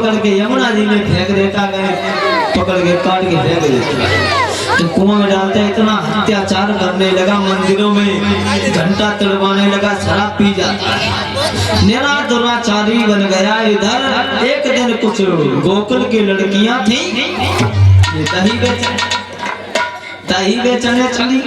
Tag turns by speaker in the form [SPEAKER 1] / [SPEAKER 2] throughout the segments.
[SPEAKER 1] पकड़ के यमुना जी में फेंक देता, गए पकड़ के काट के फेंक देता। तो कुआं में डालते इतना अत्याचार करने लगा, मंदिरों में घंटा तड़वाने लगा, शराब पी जाता है, निरा दुराचारी बन गया। इधर एक दिन कुछ गोकुल की लड़कियां थी, दही बेचने चली।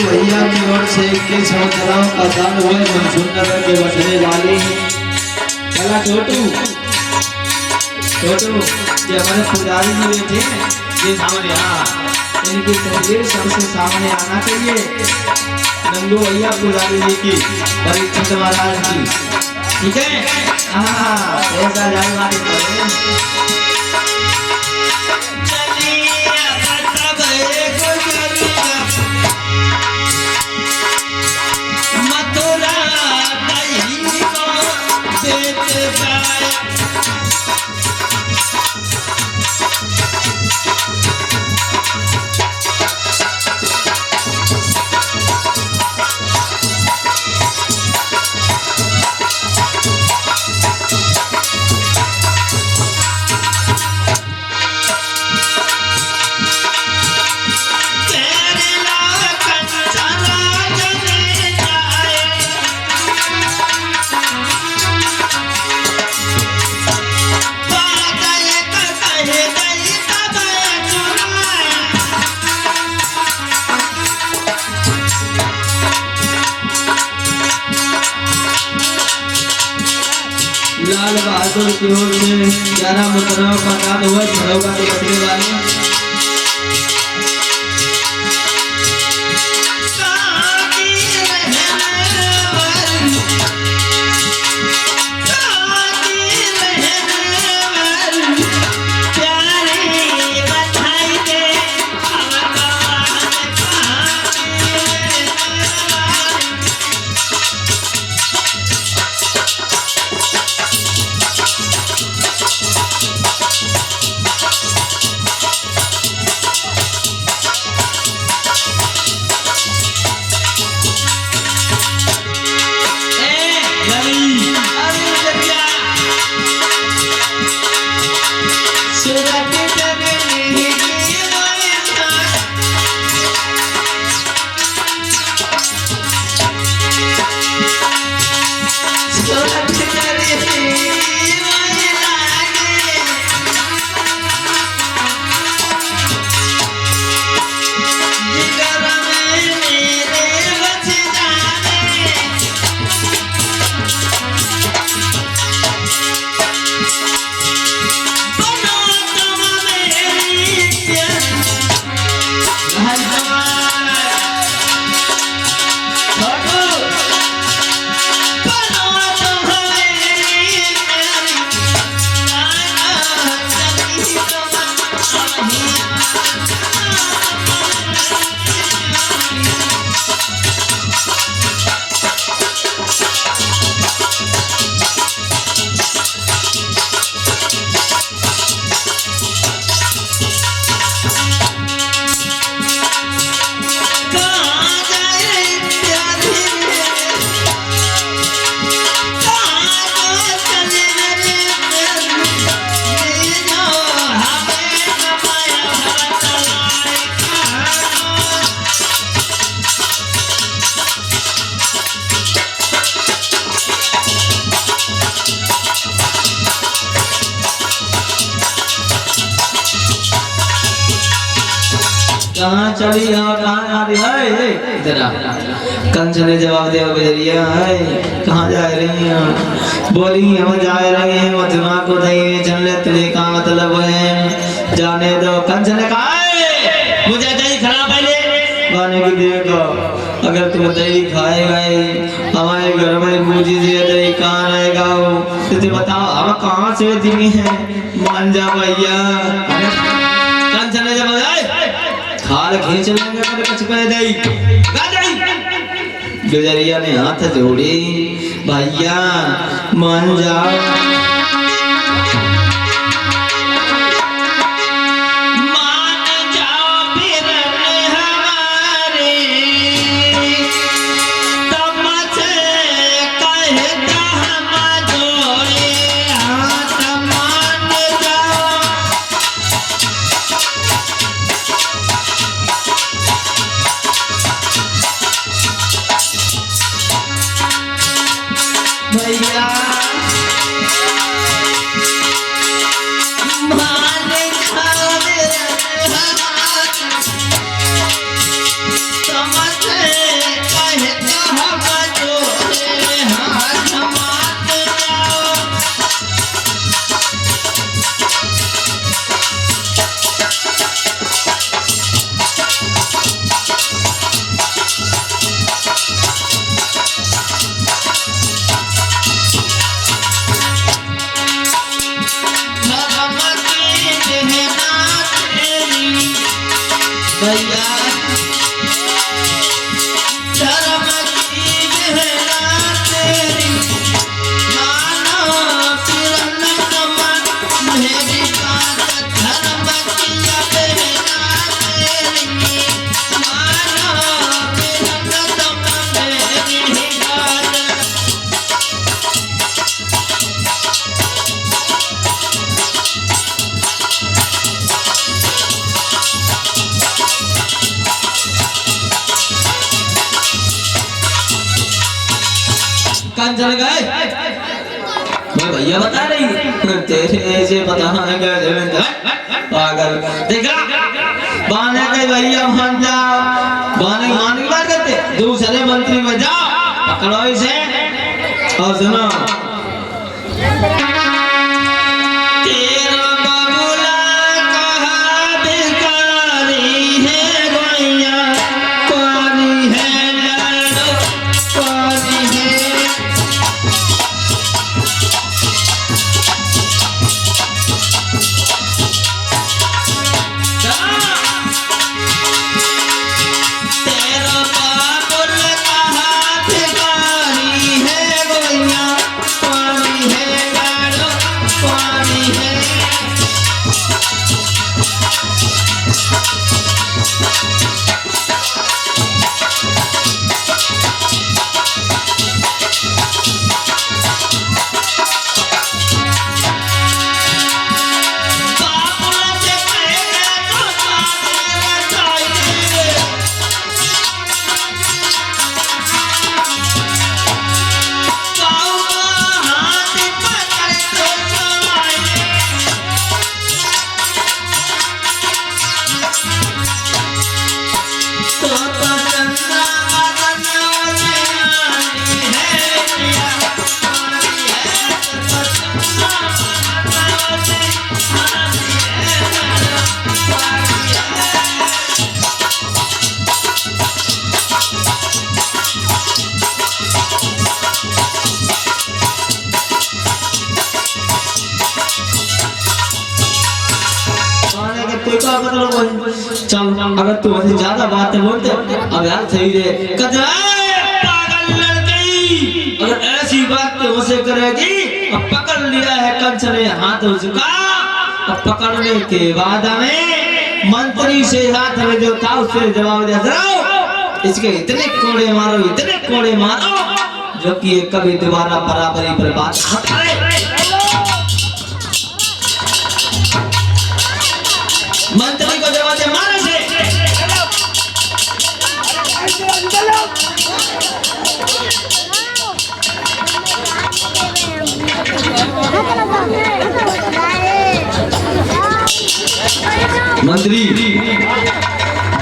[SPEAKER 1] भैया की ओर से 21 संवत्सरों का दान हुए मनसूर नगर के बसने वाले चला छोटू ये हमारे पुजारी जी बैठे ये सामने इनकी तस्वीर सबसे सामने आना चाहिए। नंदू भैया पुजारी जी की, परीक्षित महाराज की, ठीक है। ऐसा लाल बहादुर की ओर से 11 मुद्राओं का दान हुआ झरोगा के बचने वाले। कहाँ चली यहाँ कहाँ आ रही है जरा कंस ने जवाब दिया गुजरिया है कहाँ जा रही हैं बोली हम जा रहे हैं मथुरा को दही चलने तुझे का मतलब है जाने दो कंस ने कहा मुझे दही खिला पहले गाने की देखो अगर तुम दही खाए गए हमारे घर में बूझी से दही कहाँ रहेगा वो तो बताओ हम कहाँ से दिए हैं मान जा भैया कौन चले जा बजाए खाल खींच लेंगे मेरे कुछ कह दही गुजरिया ने हाथ जोड़ी भैया मान जाओ भैया धर्म की बहना तेरी मानो किरण कमल मेरी बात धर्म की बहना तेरी मानो किरण कमल मेरी बात चल गए भैया बता रही तेरे ऐसे बताएंगे पागल देखा बाने के भैया मान जा बाने मान की बात करते दूसरे मंत्री में जाओ पकड़ो इसे और सुनो तेरा बबुला कहा भिखारी है भैया कौन है लड़ो कौन है चल अगर तू मुझे ज्यादा बातें बोलते अब यार सही रे पागल लड़की अगर ऐसी बात तो उसे करेगी अब पकड़ लिया है कंस ने हाथ उसका अब पकड़ने के बाद में मंत्री से हाथ में जो था उससे जवाब दिया इसके इतने कोड़े मारो जो कि कभी दोबारा बराबरी पर बात न करे मंत्री को जवाब दे मारो से मंत्री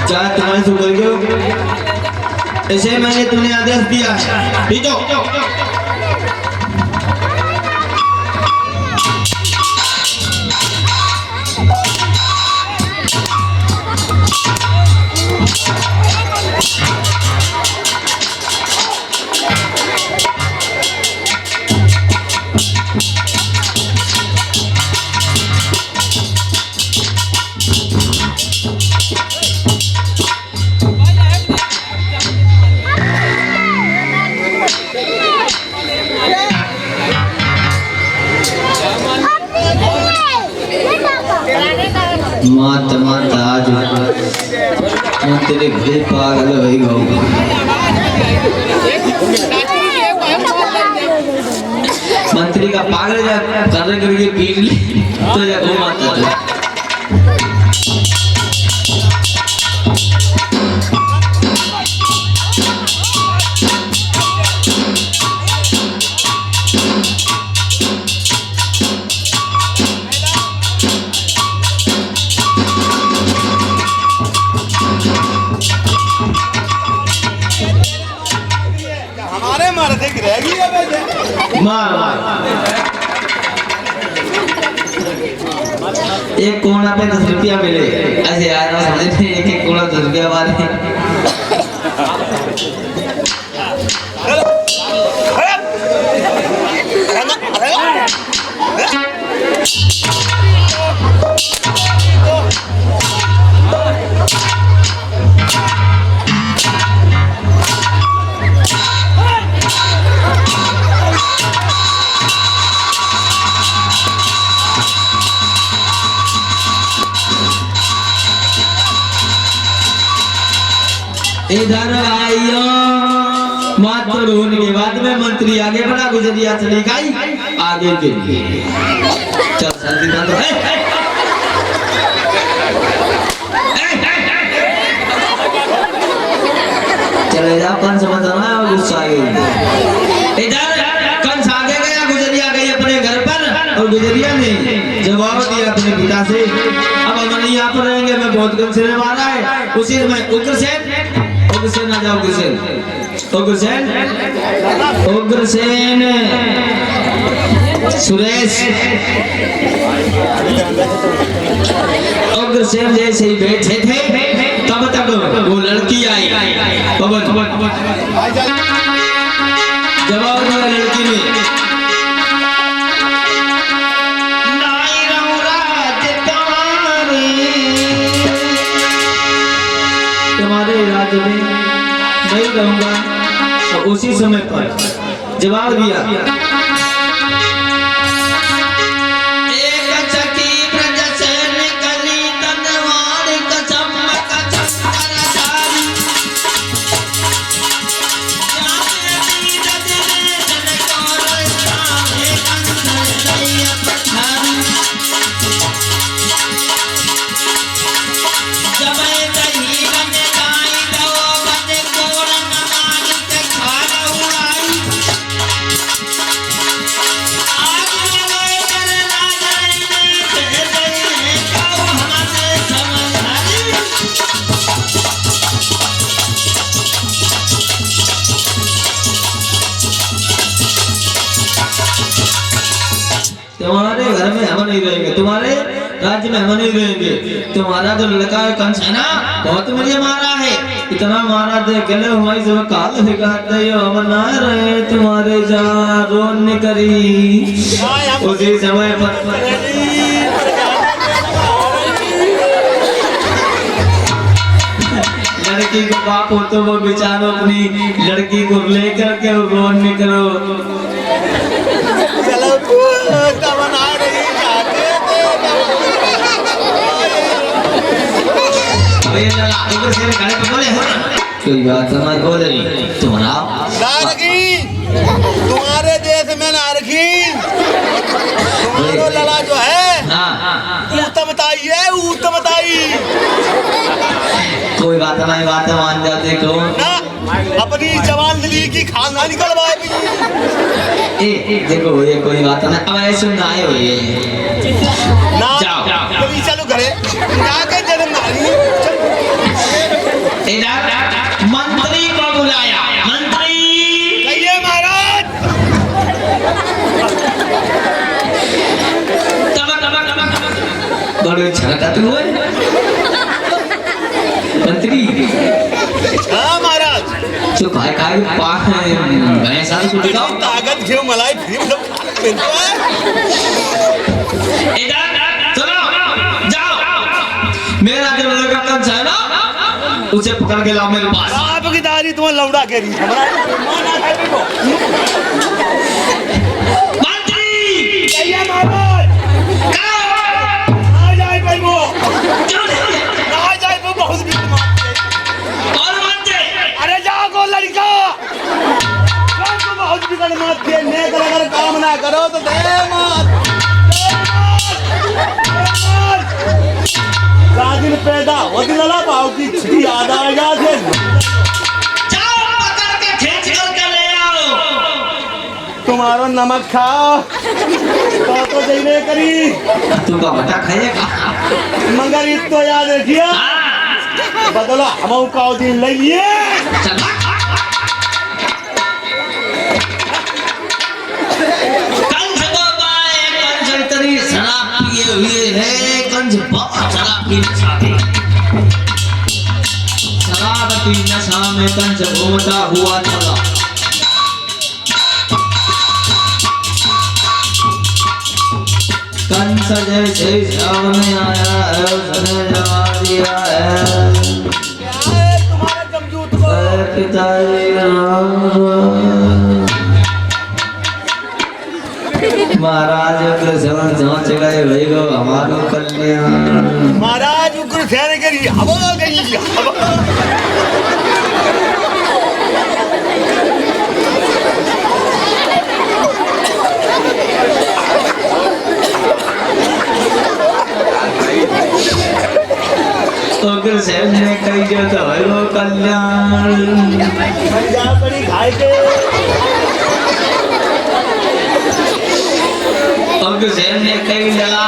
[SPEAKER 1] चाहे तुम्हारे से कर गए ऐसे मैंने तुम्हें आदेश दिया है ठीक है मात मात आज मैं तेरे घरे पागल हो गई। मंत्री का पागल जा कर करके पीट ली तो जा वो माता था। मार एक कोना पे 10 रुपया मिले ऐसे यार समझ नहीं एक एक कोना 10 रुपया वाले इधर आइयो मात्र होने के बाद में मंत्री आगे बढ़ा गुजरिया चली गई आगे के लिए चल शांति तो चले जा कंस समझना और गुस्सा आ गई। इधर कंस आगे गया गुजरिया गई अपने घर पर और गुजरिया ने जवाब दिया अपने पिता से अब हम यहाँ पर रहेंगे मैं बहुत कम से मारा है उसी में उग्रसेन आ जाओ उग्रसेन सुरेश उग्रसेन जैसे ही बैठे थे तब तक वो लड़की आई जवाब दिया लड़की ने तुम्हारे राज्य में नहीं रहूंगा तो उसी समय पर जवाब दिया तुम्हारे घर में हम नहीं रहेंगे तुम्हारे राज्य में हम नहीं रहेंगे तुम्हारा जो लड़का कंस है ना बहुत मुझे मारा है इतना मारा दे गले हमारी सब काल दिखाते हम ना रहे तुम्हारे जा रोन करी उसी समय पर लड़की को बाप हो तो वो बेचारो अपनी लड़की को लेकर के रोन करो कोई बात समझ बोल रही
[SPEAKER 2] तुम्हारे देश में नारकी तुम्हारा लला जो है उत्तमताई है उत्तमताई
[SPEAKER 1] कोई बात नहीं बात मान जाते कौन
[SPEAKER 2] अपनी जवान दिली की खाना निकलवाए
[SPEAKER 1] देखो ये कोई बात नहीं अब ऐसे ना आए हो ये
[SPEAKER 2] जाओ कभी चलो घरे जाके जन्म
[SPEAKER 1] मंत्री को बुलाया मंत्री
[SPEAKER 2] कहिए महाराज
[SPEAKER 1] बड़े छलकाते हुए मंत्री तो काय भैंस आली कुठे गाव
[SPEAKER 2] ताकद घेऊ मलाई फ्री
[SPEAKER 1] चलो जाओ मेरा जो लड़का कंस है ना उसे पकड़ के लाओ मेरे पास
[SPEAKER 2] आपकी दारी तुम्हें लौड़ा के रही हमारा मान आ गए को
[SPEAKER 1] मंत्री
[SPEAKER 2] ये महाराज आ जाए भाई वो
[SPEAKER 1] क्यों नहीं
[SPEAKER 2] आ जाए वो बहुत भी
[SPEAKER 1] और मंत्री
[SPEAKER 2] अरे जाओ लड़का तो बहुत भी कर मत के नेक अगर काम ना करो तो दे मत दिन पैदा वो दिन ला पाओ की छिड़ी याद आ जाते
[SPEAKER 1] जाओ पकड़ के खींच कर ले आओ
[SPEAKER 2] तुम्हारा नमक खाओ तो देने करी
[SPEAKER 1] तू का बटा खाएगा
[SPEAKER 2] मगर ये तो याद रखिए बदला हम का दिन लइए
[SPEAKER 1] चल कंस बाबा कंस इतनी शराब पिए हुए है कंस बहुत शराब पी शराब की नशा में कंस घूमता हुआ चला कंस जैसे सामने आया है उसने जवाब दिया है
[SPEAKER 2] तुम्हारे कमजोर को
[SPEAKER 1] पिताजी महाराज कृष्ण जांच गए भाई गो हमारो कल्याण
[SPEAKER 2] महाराज उग्र सेन करी हवा गई
[SPEAKER 1] उग्र सेन ने कही जो तो भाई गो कल्याण
[SPEAKER 2] जा बड़ी खाए के
[SPEAKER 1] उग्र सेन ने कही लगा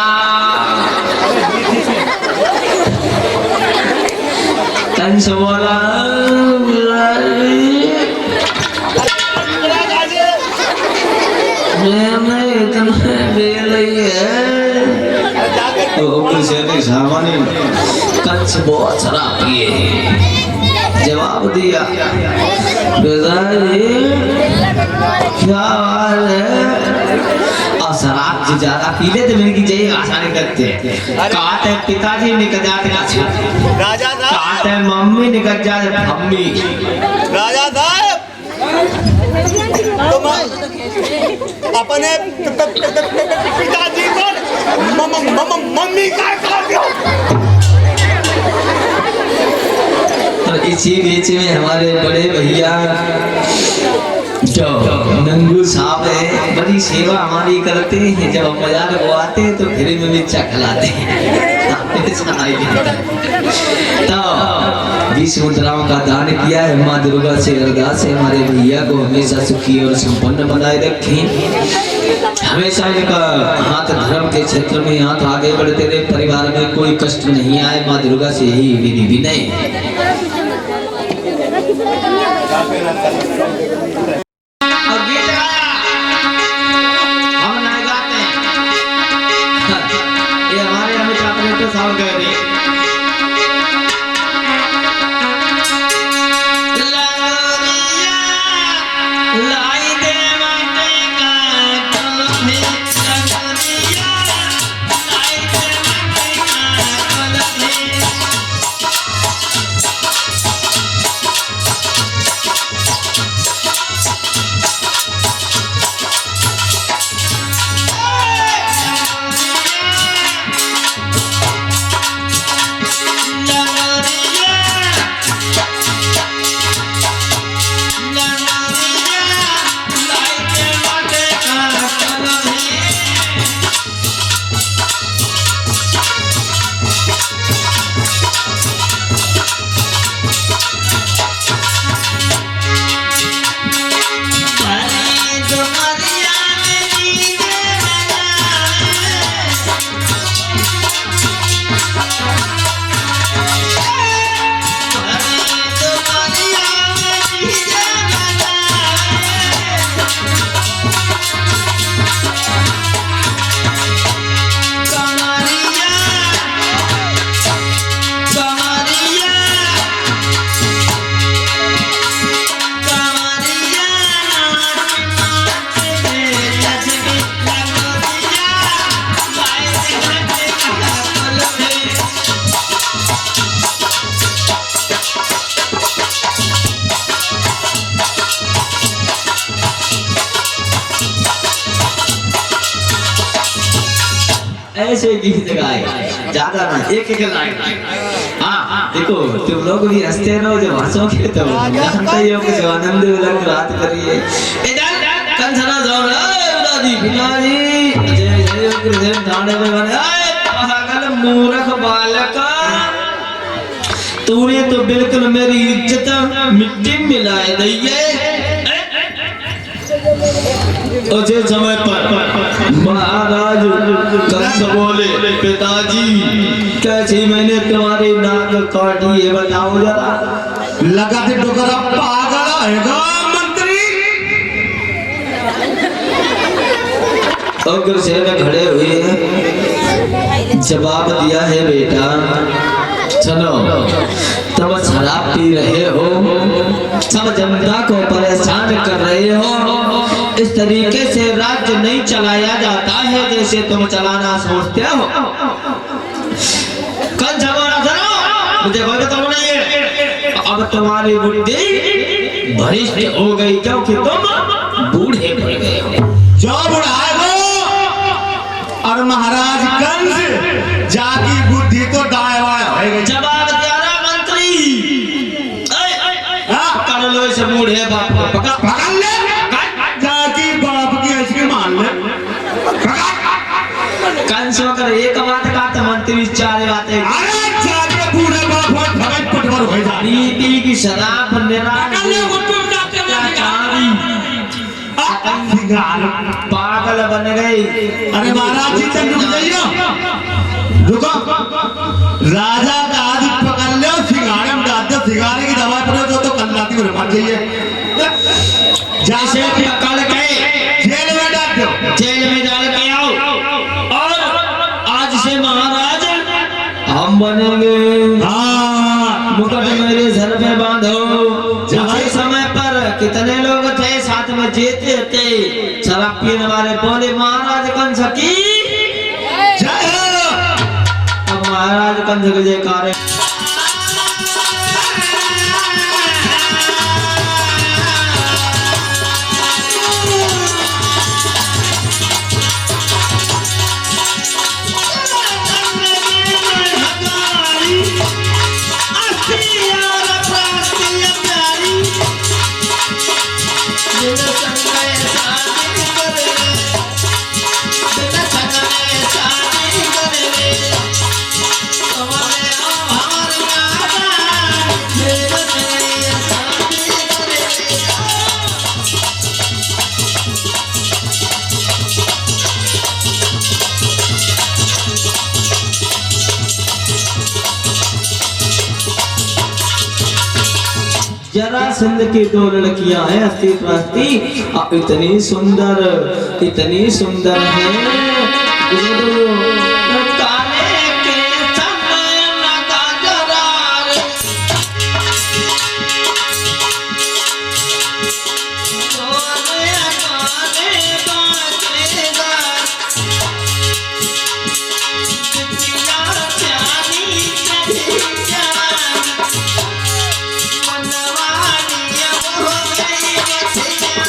[SPEAKER 1] कंस बोला मैंने इतना दे ली है तो उग्र सेन ने सामान्य कंस बहुत शराब पिए जवाब दिया पिताजी क्या बात है और शराब जो ज्यादा पी लेते मेरे की जय आसानी करते कहते हैं पिताजी निकल जाते
[SPEAKER 2] राजा साहब
[SPEAKER 1] कहते हैं मम्मी निकल जाते मम्मी
[SPEAKER 2] राजा साहब तुम अपने पिताजी को मम्मी का कहते हो
[SPEAKER 1] और इसी बीच में हमारे बड़े भैया जो नंगू साहब है बड़ी सेवा हमारी करते हैं जब हम बाजार को आते हैं तो फिर में मिर्चा खिलाते हैं तो 20 मुद्राओं का दान किया है माँ दुर्गा से अरदास है हमारे भैया को हमेशा सुखी और संपन्न बनाए रखें हमेशा इनका हाथ धर्म के क्षेत्र में हाथ आगे बढ़ते रहे परिवार में कोई कष्ट नहीं आए माँ दुर्गा से यही विधि विनय ऐसे गीत गाए, ज्यादा ना, एक एक लाइन। हाँ देखो तुम लोग भी हंसते रहो जब हंसोगे तो जानते ही हो कि जो आनंद उलग रात करिए। इधर कंसना जाओ दादी पिताजी जय जय कृष्ण ठाणे में बने पागल मूर्ख बालक, तूने तो बिल्कुल मेरी इज्जत मिट्टी में मिलाए दी है। उसे समय पर महाराज कंस बोले पिताजी कैसे मैंने तुम्हारी नाक काटी है बताओ जरा।
[SPEAKER 2] लगा थे डोकरा पागल है मंत्री।
[SPEAKER 1] अग्रसेन खड़े हुए जवाब दिया है बेटा सुनो, तुम शराब पी रहे हो, सब जनता को परेशान कर रहे हो, इस तरीके से राज्य नहीं चलाया जाता है जैसे तुम चलाना सोचते हो। कल जमाना सुनो, मुझे कोई बताओ नहीं है, अब तुम्हारी बुद्धि भ्रष्ट हो गई क्योंकि तुम बूढ़े पड़ गए हो।
[SPEAKER 2] जो बुढ़ाए हो और महाराज कंस जाकी बुद्धि तो दाएं बाएं हो गई।
[SPEAKER 1] जवाब दिया ना मंत्री, पकड़ लो इसे बूढ़े बाप को,
[SPEAKER 2] पकड़ ले जाकी बाप की ऐसी मान ले।
[SPEAKER 1] कंस होकर एक बात कहा तो मंत्री चार बातें।
[SPEAKER 2] अरे जाके बूढ़े बाप और भगत पटवर हो जा।
[SPEAKER 1] नीति की शराब पागल बन गई।
[SPEAKER 2] अरे महाराज जी तक रुक जाइए, रुको। राजा का आदि पकड़ लो, सिंगाड़े में डाल दो, सिंगाड़े की दवा पर जो तो कल रात को मर जाइए।
[SPEAKER 1] जैसे पकड़ गए
[SPEAKER 2] जेल में डाल दो,
[SPEAKER 1] जेल में डाल के आओ और आज से महाराज हम बनेंगे।
[SPEAKER 2] हाँ
[SPEAKER 1] मुकुट मेरे सर पे बांधो। उसी समय पर कितने लोग थे साथ में जीते थे, शराब पीने वाले बोले महाराज कंस की
[SPEAKER 2] जय हो।
[SPEAKER 1] अब महाराज कंस के जयकारे। जरासंध की दो लड़कियां हैं अस्तित्वस्ती, अब इतनी सुंदर है। काले के समय लगा जरार, सोने काले बाजेगा, बिटिया प्यारी तेरी जान, मनवानी अब हो गई बसिया।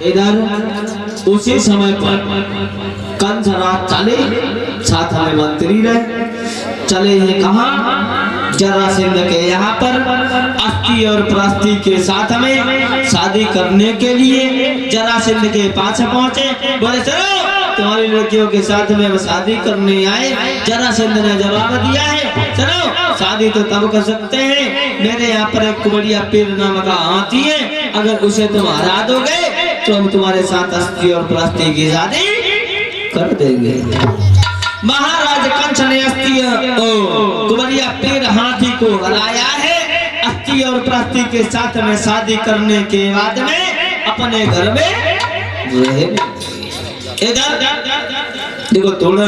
[SPEAKER 1] इधर उसी समय पर कंस राज चले, साथ में मंत्री रहे। चले ये कहाँ? जरासंध के यहाँ पर अस्थि और प्रस्थि के साथ में शादी करने के लिए जरासंध के पास पहुंचे। बोले चलो तुम्हारी लड़कियों के साथ में शादी करने आए। जरासंध ने जवाब दिया है चलो शादी तो तब कर सकते हैं, मेरे यहाँ पर एक कुबड़िया पीर नाम का हाथी है, अगर उसे तुम हरा दोगे तो हम तुम्हारे साथ अस्थि और प्रस्थि की शादी कर देंगे। महाराज कंस ने अस्थि कुबड़िया पीर हाथी को हराया है। अस्थि और प्रस्थि के साथ में शादी करने के बाद में अपने घर में इधर देखो थोड़ा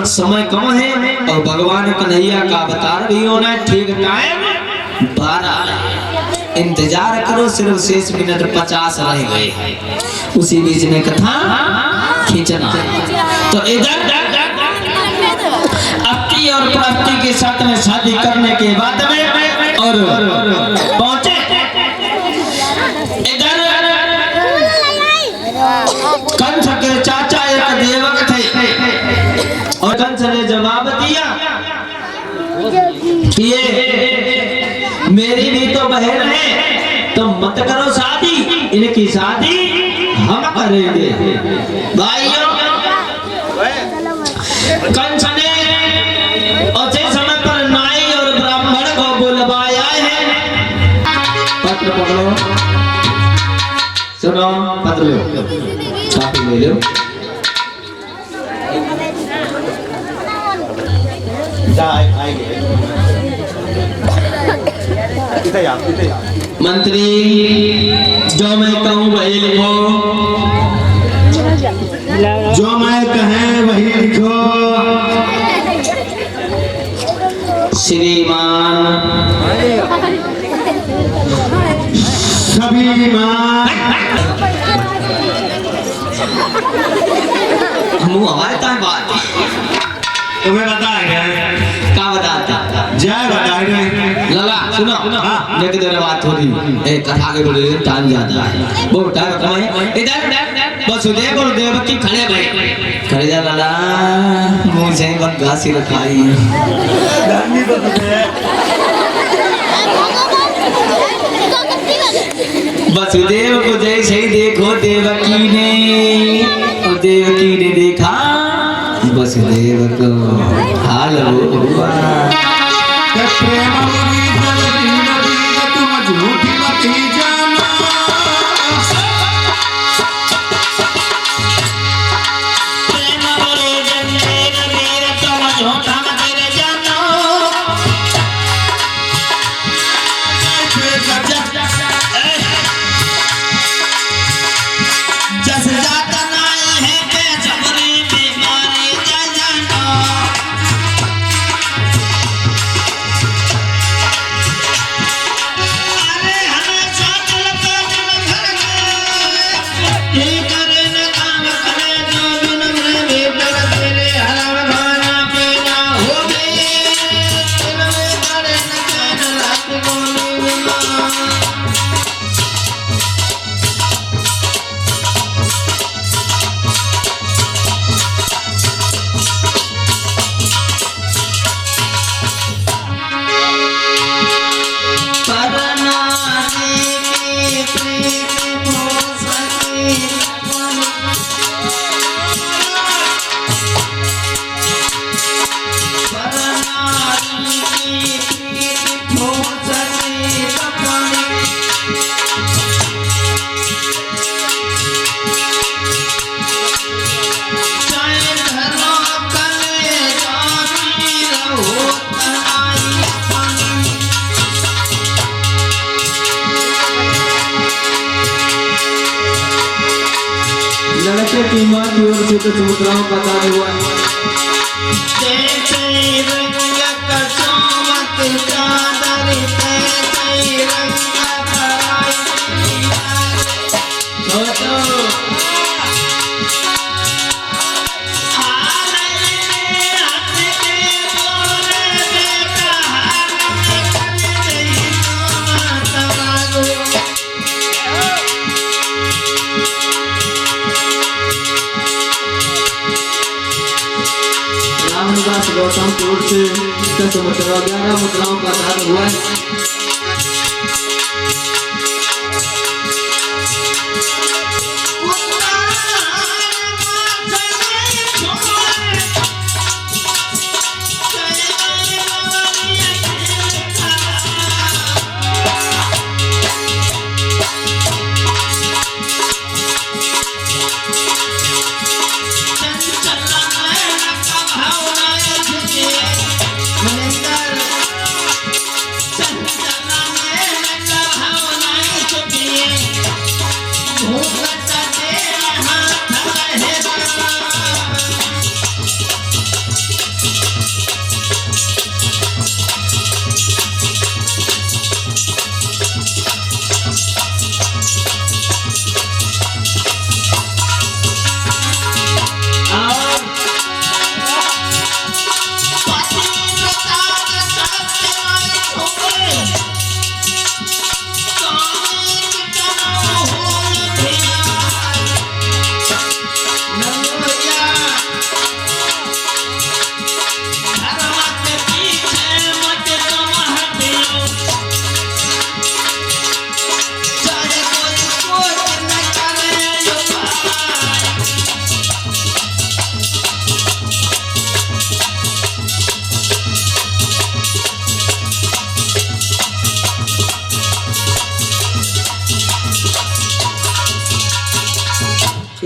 [SPEAKER 1] समय कम है और भगवान कन्हैया का अवतार भी होना है। ठीक टाइम 12 इंतजार करो, सिर्फ 6 मिनट 50 रह गए, उसी बीच में कथा खींचना। तो इधर अस्थि और प्रस्थि के साथ में शादी करने के बाद में और पहुंचे इधर कंस के चाचा एक देवक थे और कंस ने जवाब दिया कि ये मेरी भी तो बहन है, तो मत करो शादी, इनकी शादी हम करेंगे। भाइयों कंस ने उसी समय पर नाई और ब्राह्मण को बुलवाया है। पत्र पकड़ो, सुनो, पत्र लो, कापी ले लो। मंत्री जो मैं कहूँ वही लिखो,
[SPEAKER 2] जो मैं कहें वही लिखो।
[SPEAKER 1] श्रीमान
[SPEAKER 2] श्रीमान
[SPEAKER 1] हम हमारे टाइम बात
[SPEAKER 2] तुम्हें बताएंगे
[SPEAKER 1] क्या बताता
[SPEAKER 2] जय बताएंगे
[SPEAKER 1] लगा सुनो।
[SPEAKER 2] हाँ।
[SPEAKER 1] लेकिन देर बात हो रही एक कथा के बोले टाइम ज्यादा है, वो टाइम कम है। इधर वसुदेव और देवकी खड़े भाई खड़े जा लाला मुंह से बन घासी रखाई वसुदेव को जैसे ही देखो देवकी ने, और देवकी ने देखा वसुदेव को। हाल हुआ
[SPEAKER 2] तुम झूठी मत ही जाना,
[SPEAKER 1] प्रेम बोले जंजीर वीर तुम झूठा मत रे जानो। जस जाता नहीं है बेसब्री बीमारी जा जानो। अरे हमेशा दिल को दिल भर के ये करे न काम करे जो बिन में बेटर तेरे हराम खाना पीना हो गए। दिल में करे न चैन रात को नींद। लड़के की मां की ओर से कुछ मुद्राओं का दान हुआ। रामदास गौतम की ओर से 10 मुद्राओं 11 मुद्राओं का धारण हुआ है।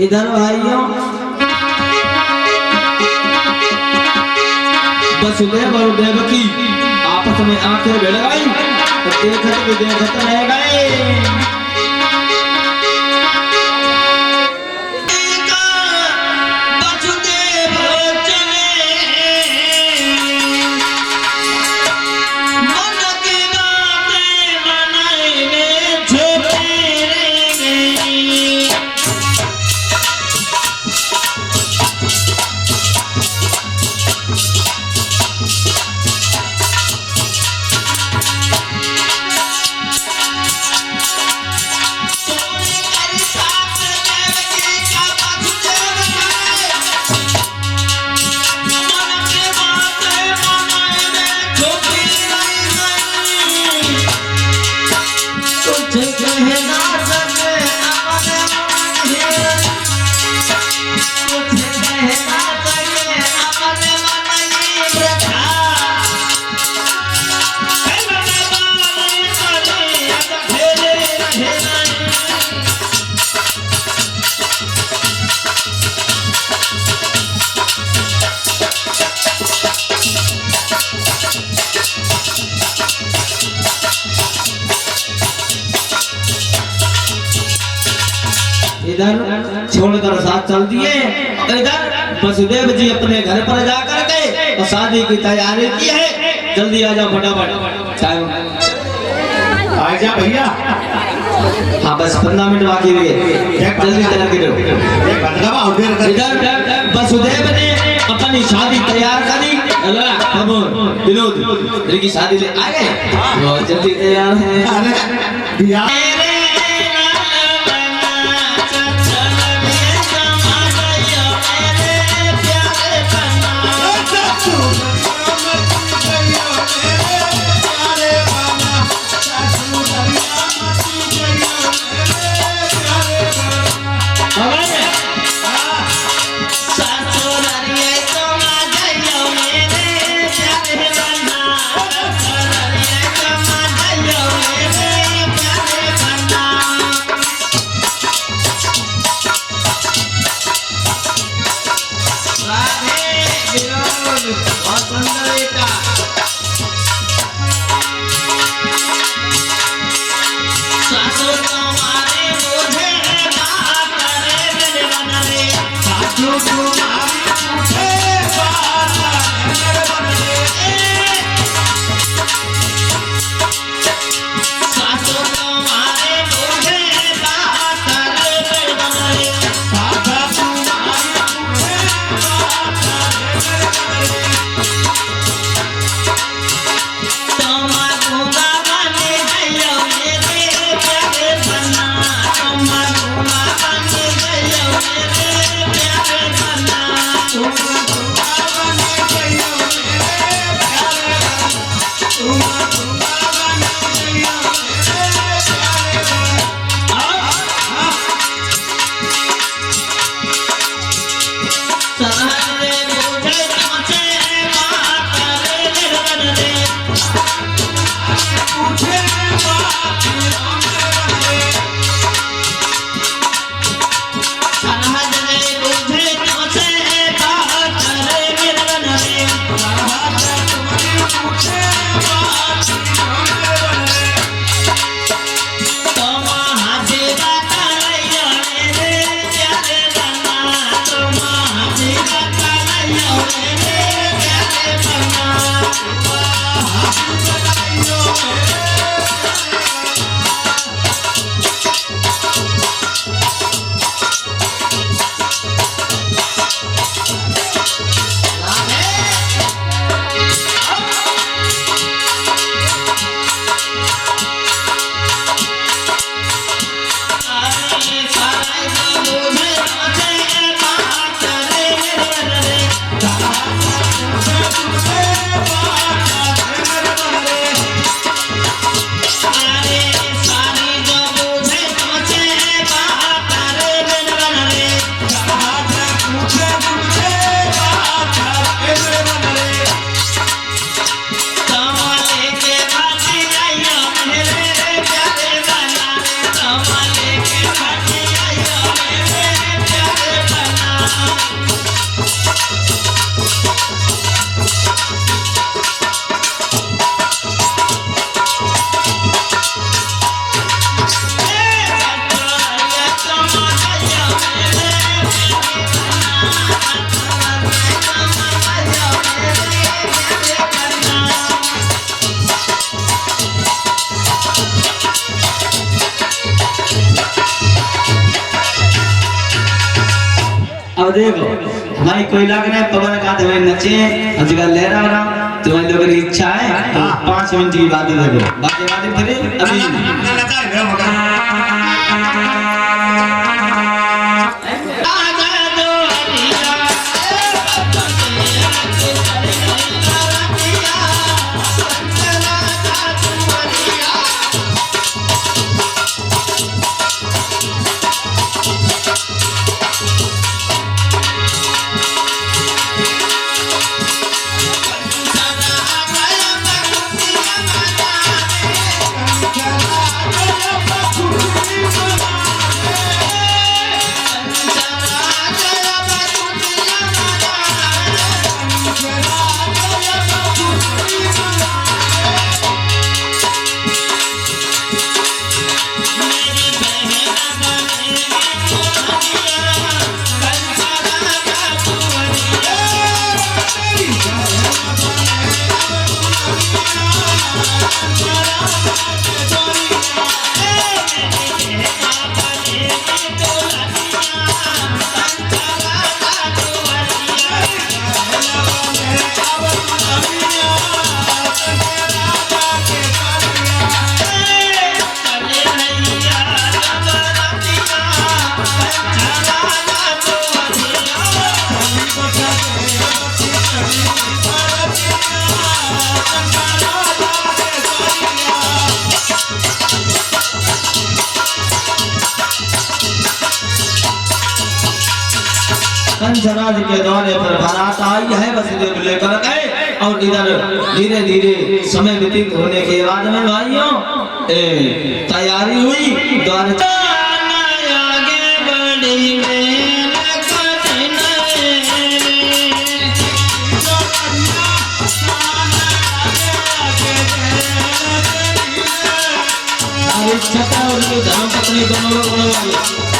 [SPEAKER 1] इधर भाइयों वसुदेव और देवकी आपस में आंखें भिड़ गई तो देखत रह गए। इधर छोड़कर साथ चल दिए। इधर वसुदेव जी अपने घर पर जाकर के और शादी की तैयारी की है। जल्दी आ जाओ फटाफट टाइम
[SPEAKER 2] आ जा भैया।
[SPEAKER 1] हाँ बस 15 मिनट बाकी रहे, जल्दी तैयार करो। इधर वसुदेव ने अपनी शादी तैयार करी। विनोद की शादी ले आ गए, बहुत जल्दी तैयार है। और देखो हमारी कोई लाग नहीं पवन का तो मैं नचे अजगर लहरा रहा तुम्हारी लोगों की इच्छा है तो 5 मिनट की बात देखो बातें फिर अभी कंचराज के दौरे पर बारात आई है वसुदेव लेकर गए और इधर धीरे धीरे समय व्यतीत होने के बाद में भाइयों तैयारी हुई द्वार आगे बढ़ी छठा उनकी धर्मपत्नी दोनों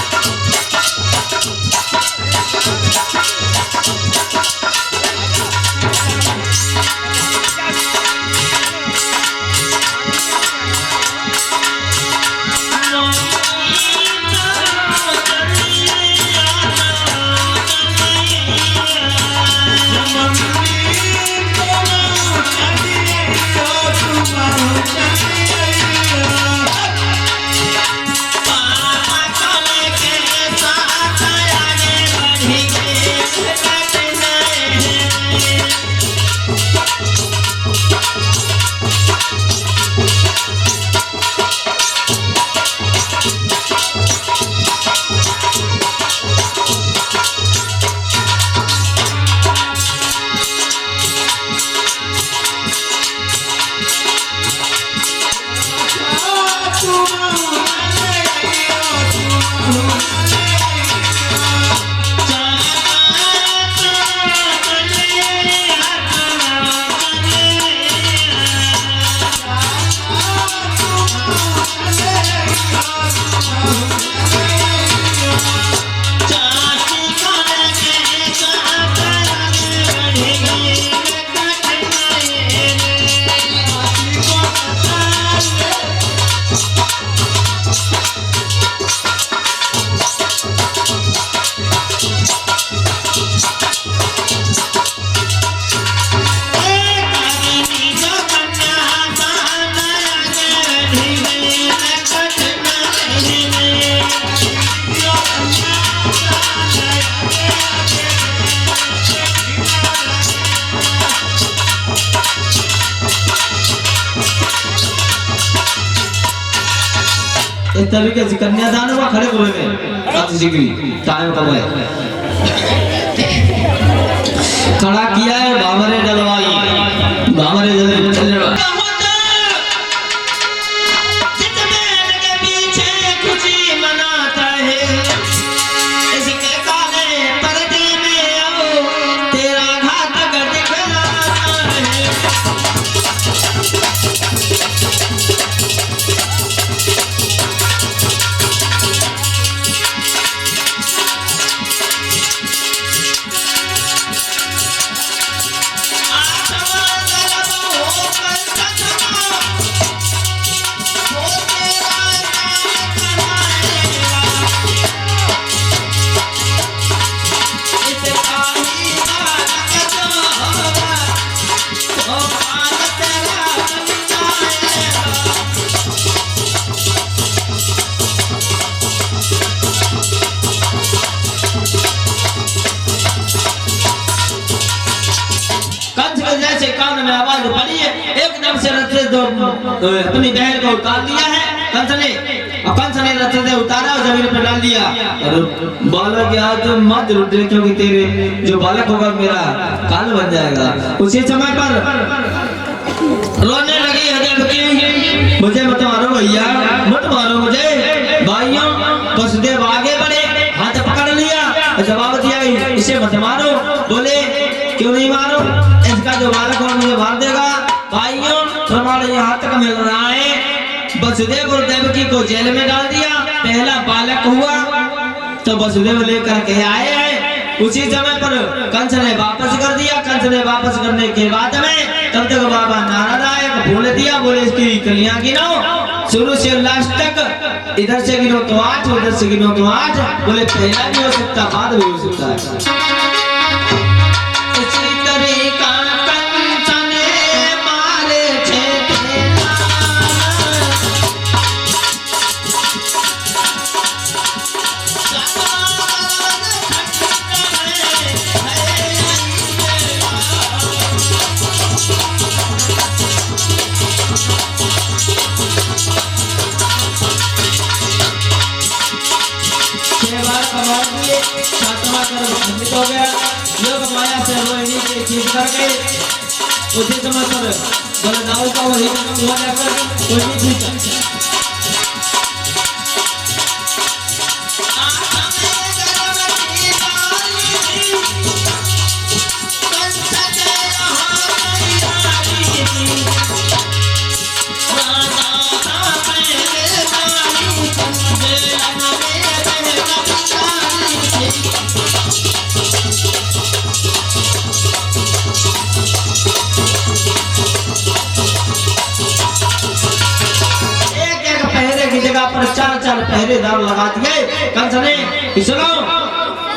[SPEAKER 1] इस तरीके से कन्यादान हुआ खड़े हुए में टाइम कब है खड़ा किया है भावरे डलवाई भावरे चल में आवाज पड़ी है, एकदम से रथ से अपनी बहन को उतार दिया है कंस ने। कंस ने रथ से उतारा और जमीन पर डाल दिया। और बालक आज मत रुट, क्योंकि तेरे जो बालक होगा मेरा काल बन जाएगा। उसी समय पर रोने लगी है देवकी, मुझे मत मारो भैया, मत मारो मुझे। भाइयों वसुदेव आगे बढ़े, हाथ पकड़ लिया, जवाब दिया इसे मत मारो। बोले क्यों नहीं मारो, इसका जो बालक होगा मुझे मार देगा। भाइयों प्रमाण यहाँ तक मिल रहा है, वसुदेव और देवकी को जेल में डाल दिया। पहला बालक हुआ तो वसुदेव लेकर के आए हैं। उसी समय पर कंस ने वापस कर दिया। कंस ने वापस करने के बाद में तब तक बाबा नारद आए, बोल दिया, बोले इसकी कलियां गिनो शुरू से लास्ट तक, इधर से गिनो तो 8, उधर से गिनो तो 8। बोले पहला भी हो सकता, बाद भी हो सकता है। इसी तरीका कंस ने मारे थे हो गया। योग माया से रोहिणी के खींच करके उसी समय पर बलदाऊ का वही हुआ जाकर वही खींचा। चार पहरेदार लगा दिए कंस ने। सुनो,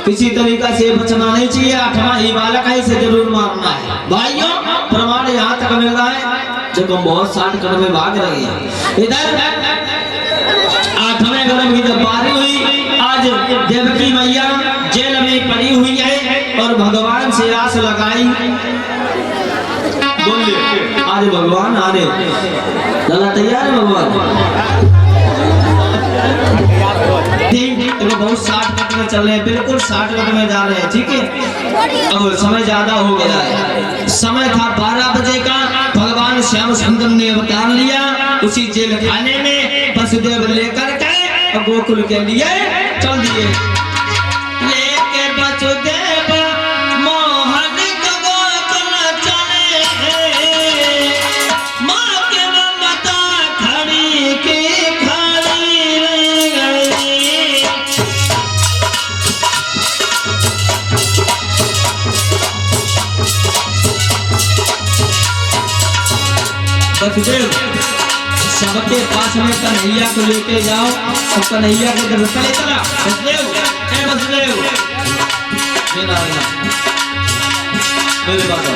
[SPEAKER 1] किसी तरीका से बचना नहीं चाहिए, 8वां ही बालक है, इसे जरूर मारना है। भाइयों प्रमाण यहाँ तक मिल रहा है, जब हम बहुत 60 कदम में भाग रहे हैं। इधर 8वें कदम की जब बारी हुई, आज देवकी मैया जेल में पड़ी हुई है और भगवान से आस लगाई। बोलिए आज भगवान आने चला, तैयार है भगवान। तो बहुत 60 कदम में चल रहे हैं, बिल्कुल 60 कदम में जा रहे हैं, ठीक है। अब समय ज्यादा हो गया है, समय था 12 बजे का। भगवान श्याम सुंदर ने अवतार लिया उसी जेल खाने में, वसुदेव लेकर के गोकुल के लिए चल दिए। लेके वसुदेव मोहन को गोकुल चले, माँ के ममता खड़ी की वसुदेव सबके पास में कन्हैया को लेके जाओ और कन्हैया को जब चले चला वसुदेव, वसुदेव मेरे बाबा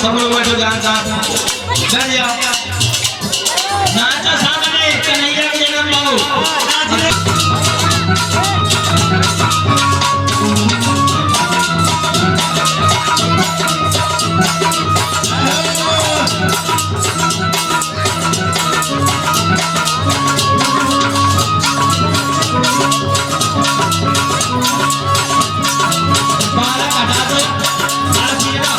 [SPEAKER 1] सब लोग बैठो ध्यान साथ बैठ जाओ नाचो सामने कन्हैया के जन्म बहु बालक हटा दो बालक ये ना